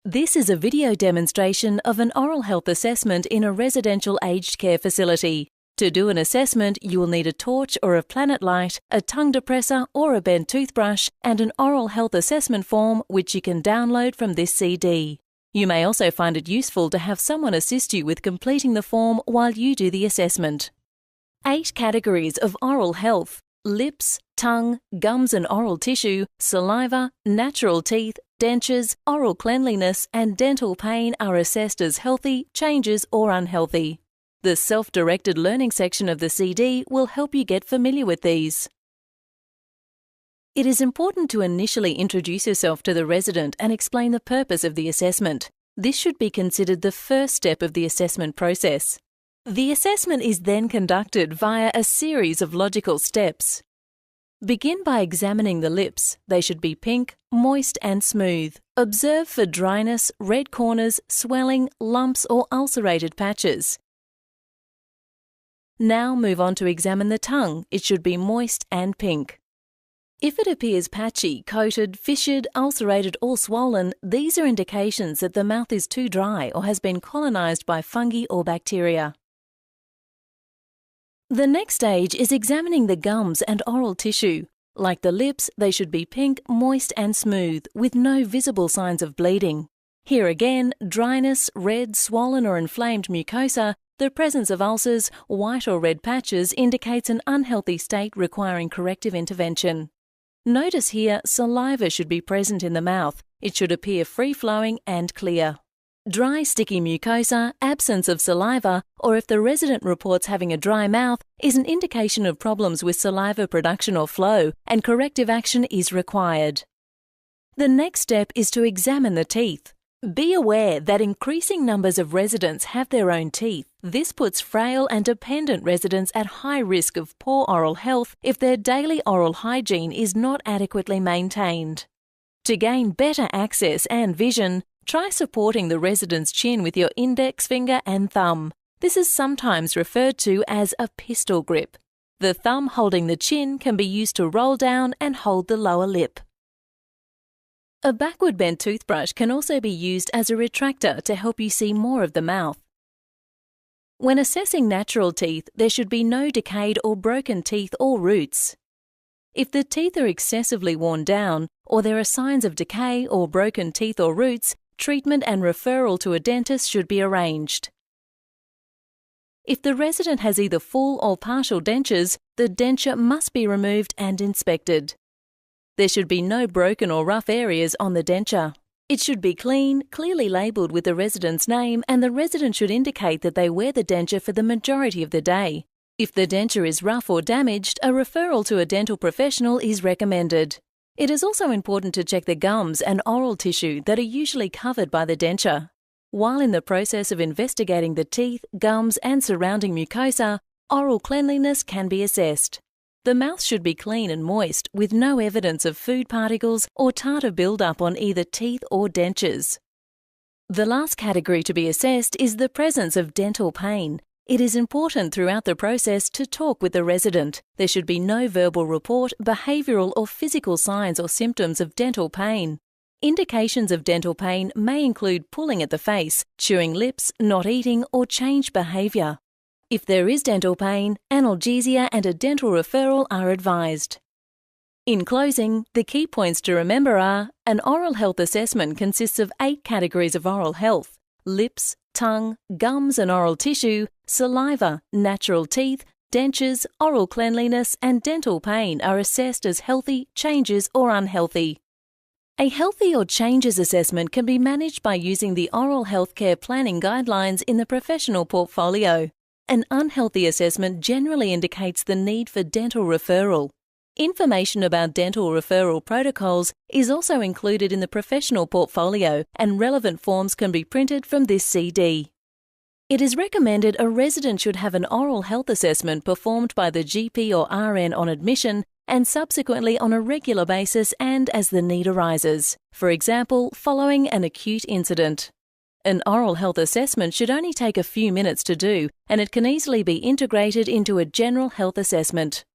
This is a video demonstration of an oral health assessment in a residential aged care facility. To do an assessment, you will need a torch or a planet light, a tongue depressor or a bent toothbrush, and an oral health assessment form which you can download from this CD. You may also find it useful to have someone assist you with completing the form while you do the assessment. 8 categories of oral health: lips, tongue, gums and oral tissue, saliva, natural teeth, dentures, oral cleanliness and dental pain are assessed as healthy, changes or unhealthy. The self-directed learning section of the CD will help you get familiar with these. It is important to initially introduce yourself to the resident and explain the purpose of the assessment. This should be considered the first step of the assessment process. The assessment is then conducted via a series of logical steps. Begin by examining the lips. They should be pink, moist and smooth. Observe for dryness, red corners, swelling, lumps or ulcerated patches. Now move on to examine the tongue. It should be moist and pink. If it appears patchy, coated, fissured, ulcerated or swollen, these are indications that the mouth is too dry or has been colonized by fungi or bacteria. The next stage is examining the gums and oral tissue. Like the lips, they should be pink, moist and smooth, with no visible signs of bleeding. Here again, dryness, red, swollen or inflamed mucosa, the presence of ulcers, white or red patches indicates an unhealthy state requiring corrective intervention. Notice here, saliva should be present in the mouth. It should appear free-flowing and clear. Dry, sticky mucosa, absence of saliva, or if the resident reports having a dry mouth, is an indication of problems with saliva production or flow, and corrective action is required. The next step is to examine the teeth. Be aware that increasing numbers of residents have their own teeth. This puts frail and dependent residents at high risk of poor oral health if their daily oral hygiene is not adequately maintained. To gain better access and vision, try supporting the resident's chin with your index finger and thumb. This is sometimes referred to as a pistol grip. The thumb holding the chin can be used to roll down and hold the lower lip. A backward bent toothbrush can also be used as a retractor to help you see more of the mouth. When assessing natural teeth, there should be no decayed or broken teeth or roots. If the teeth are excessively worn down, or there are signs of decay or broken teeth or roots, treatment and referral to a dentist should be arranged. If the resident has either full or partial dentures, the denture must be removed and inspected. There should be no broken or rough areas on the denture. It should be clean, clearly labelled with the resident's name, and the resident should indicate that they wear the denture for the majority of the day. If the denture is rough or damaged, a referral to a dental professional is recommended. It is also important to check the gums and oral tissue that are usually covered by the denture. While in the process of investigating the teeth, gums and surrounding mucosa, oral cleanliness can be assessed. The mouth should be clean and moist, with no evidence of food particles or tartar buildup on either teeth or dentures. The last category to be assessed is the presence of dental pain. It is important throughout the process to talk with the resident. There should be no verbal report, behavioural or physical signs or symptoms of dental pain. Indications of dental pain may include pulling at the face, chewing lips, not eating or changed behaviour. If there is dental pain, analgesia and a dental referral are advised. In closing, the key points to remember are: an oral health assessment consists of 8 categories of oral health: lips, tongue, gums and oral tissue, saliva, natural teeth, dentures, oral cleanliness and dental pain are assessed as healthy, changes or unhealthy. A healthy or changes assessment can be managed by using the Oral Healthcare Planning Guidelines in the professional portfolio. An unhealthy assessment generally indicates the need for dental referral. Information about dental referral protocols is also included in the professional portfolio, and relevant forms can be printed from this CD. It is recommended a resident should have an oral health assessment performed by the GP or RN on admission and subsequently on a regular basis and as the need arises, for example, following an acute incident. An oral health assessment should only take a few minutes to do, and it can easily be integrated into a general health assessment.